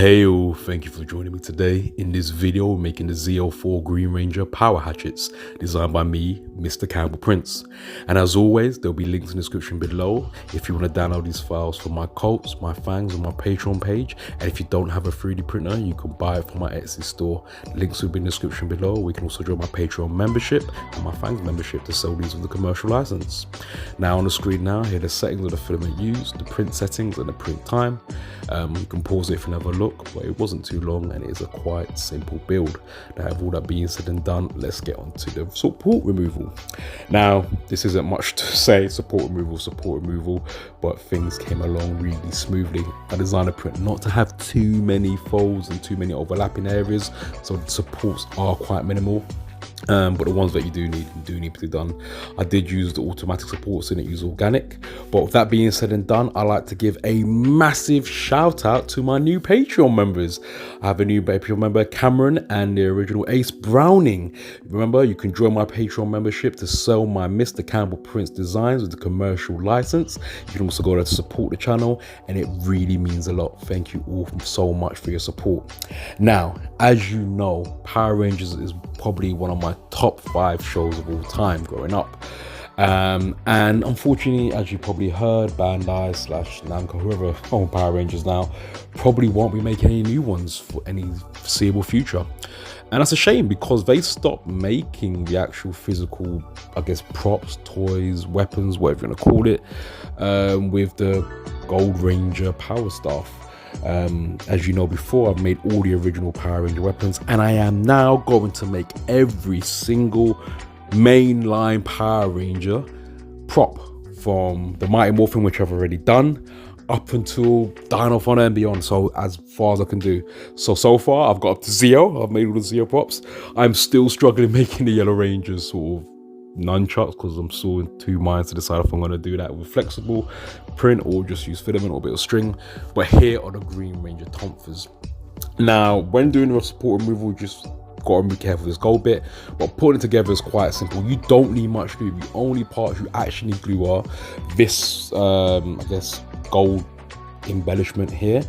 Hey all, thank you for joining me today. In this video, we're making the ZL4 Green Ranger Power Hatchets, designed by me, Mr. Campbell Prince. And as always, there'll be links in the description below if you want to download these files from my coats, my fangs, on my Patreon page. And if you don't have a 3D printer, you can buy it from my Etsy store. Links will be in the description below. We can also join my Patreon membership and my fangs membership to sell these with a commercial license. Now on the screen now, here are the settings of the filament used, the print settings and the print time. You can pause it if you never look, but it wasn't too long and it is a quite simple build. Now, with all that being said and done, let's get on to the support removal. Now, this isn't much to say, support removal, but things came along really smoothly. I designed a print not to have too many folds and too many overlapping areas, so the supports are quite minimal. But the ones that you do need to be done. I did use the automatic supports, didn't use organic. But with that being said and done, I like to give a massive shout out to my new Patreon members. I have a new Patreon member, Cameron, and the original Ace Browning. Remember, you can join my Patreon membership to sell my Mr. Campbell Prince designs with the commercial license. You can also go there to support the channel, and it really means a lot. Thank you all so much for your support. Now, as you know, Power Rangers is probably one of my top 5 shows of all time growing up, and unfortunately, as you probably heard, Bandai / Namco, whoever own Power Rangers now, probably won't be making any new ones for any foreseeable future. And that's a shame, because they stopped making the actual physical, I guess, props, toys, weapons, whatever you want to call it, with the Gold Ranger Power Staff. As you know, before, I've made all the original Power Ranger weapons, and I am now going to make every single mainline Power Ranger prop, from the Mighty Morphin, which I've already done, up until Dino Thunder and beyond, so as far as I can do. So far I've got up to Zeo. I've made all the Zeo props. I'm still struggling making the Yellow Rangers sort of nunchucks, because I'm still in 2 minds to decide if I'm going to do that with flexible print or just use filament or a bit of string. But here are the Green Ranger Tomphers. Now, when doing the support removal, just got to be careful with this gold bit, but putting it together is quite simple. You don't need much glue. The only parts you actually need glue are this I guess gold embellishment here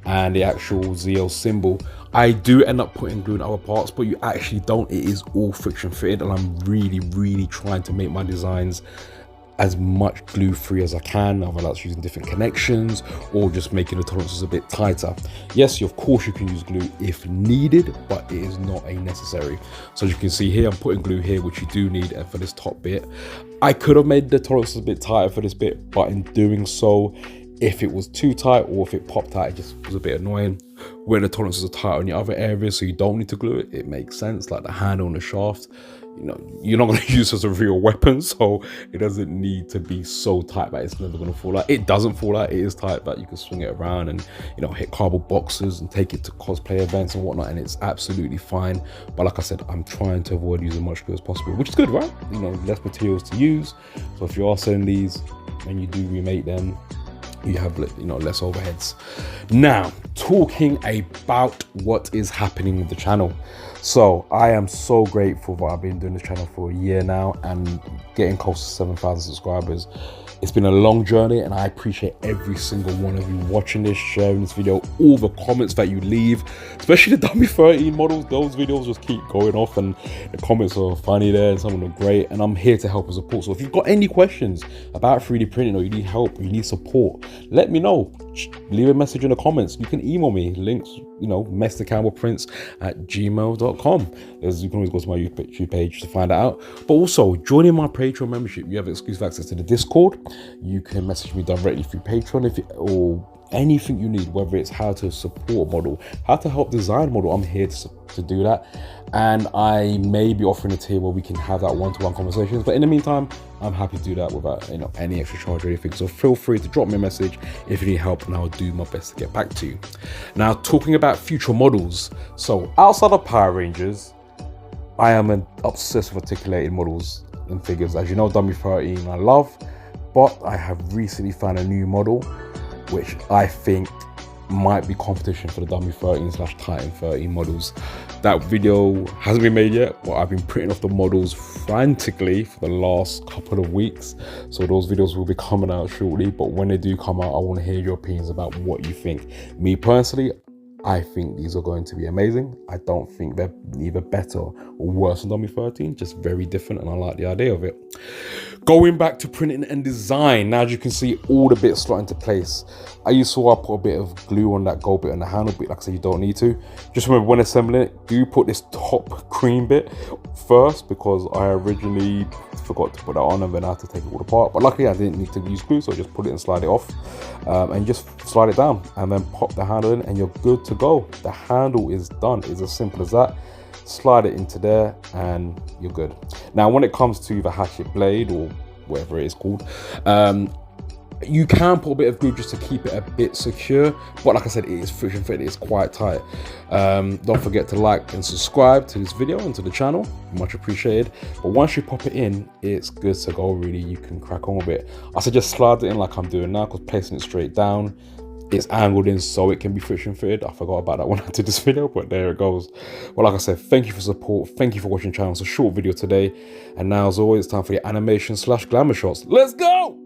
and the actual ZL symbol. I do end up putting glue in other parts, but you actually don't. It is all friction fitted, and I'm really trying to make my designs as much glue free as I can. Either that's using different connections or just making the tolerances a bit tighter. Yes, of course you can use glue if needed, but it is not a necessary. So as you can see here, I'm putting glue here, which you do need, and for this top bit I could have made the tolerances a bit tighter for this bit, but in doing so, if it was too tight or if it popped out, it just was a bit annoying. When the tolerances are tight on the other areas, so you don't need to glue it, it makes sense. Like the handle and the shaft, you know, you're not going to use this as a real weapon, so it doesn't need to be so tight that it's never going to fall out. It doesn't fall out, it is tight, but you can swing it around and, you know, hit cardboard boxes and take it to cosplay events and whatnot, and it's absolutely fine. But like I said, I'm trying to avoid using much glue as possible, which is good, right? You know, less materials to use. So if you are selling these and you do remake them, you have, you know, less overheads. Now, talking about what is happening with the channel. So I am so grateful that I've been doing this channel for a year now and getting close to 7,000 subscribers. It's been a long journey, and I appreciate every single one of you watching this, sharing this video, all the comments that you leave, especially the dummy 13 models. Those videos just keep going off, and the comments are funny there, and some of them are great, and I'm here to help and support. So if you've got any questions about 3D printing, or you need help, or you need support, let me know. Leave a message in the comments. You can email me, links, you know, mrcampbellprince@gmail.com. You can always go to my YouTube page to find that out. But also, joining my Patreon membership, you have exclusive access to the Discord. You can message me directly through Patreon or anything you need, whether it's how to support a model, how to help design a model. I'm here to do that, and I may be offering a tier where we can have that one-to-one conversations. But in the meantime, I'm happy to do that without, you know, any extra charge or anything. So feel free to drop me a message if you need help, and I'll do my best to get back to you. Now, talking about future models, so outside of Power Rangers, I am obsessed with articulated models and figures. As you know, Dummy 13 I love, but I have recently found a new model which I think might be competition for the Dummy 13 / Titan 13 models. That video hasn't been made yet, but I've been printing off the models frantically for the last couple of weeks, so those videos will be coming out shortly. But when they do come out, I want to hear your opinions about what you think. Me personally, I think these are going to be amazing. I don't think they're either better or worse than Dummy 13, just very different, and I like the idea of it. Going back to printing and design, now as you can see, all the bits slot into place. I put a bit of glue on that gold bit and the handle bit. Like I said, you don't need to. Just remember when assembling it, do put this top cream bit first, because I originally forgot to put that on and then I had to take it all apart. But luckily I didn't need to use glue, so I just put it and slide it off, and just slide it down and then pop the handle in and you're good to go. The handle is done. It's as simple as that. Slide it into there and you're good. Now when it comes to the hatchet blade, or whatever it is called, you can put a bit of glue just to keep it a bit secure, but like I said, it is friction fit, it's quite tight. Don't forget to like and subscribe to this video and to the channel, much appreciated. But once you pop it in, it's good to go. Really, you can crack on with it. I suggest slide it in like I'm doing now, because placing it straight down, it's angled in so it can be friction fitted. I forgot about that when I did this video, but there it goes. Well, like I said, thank you for support, thank you for watching the channel. It's a short video today, and now as always, it's time for the animation / glamour shots. Let's go.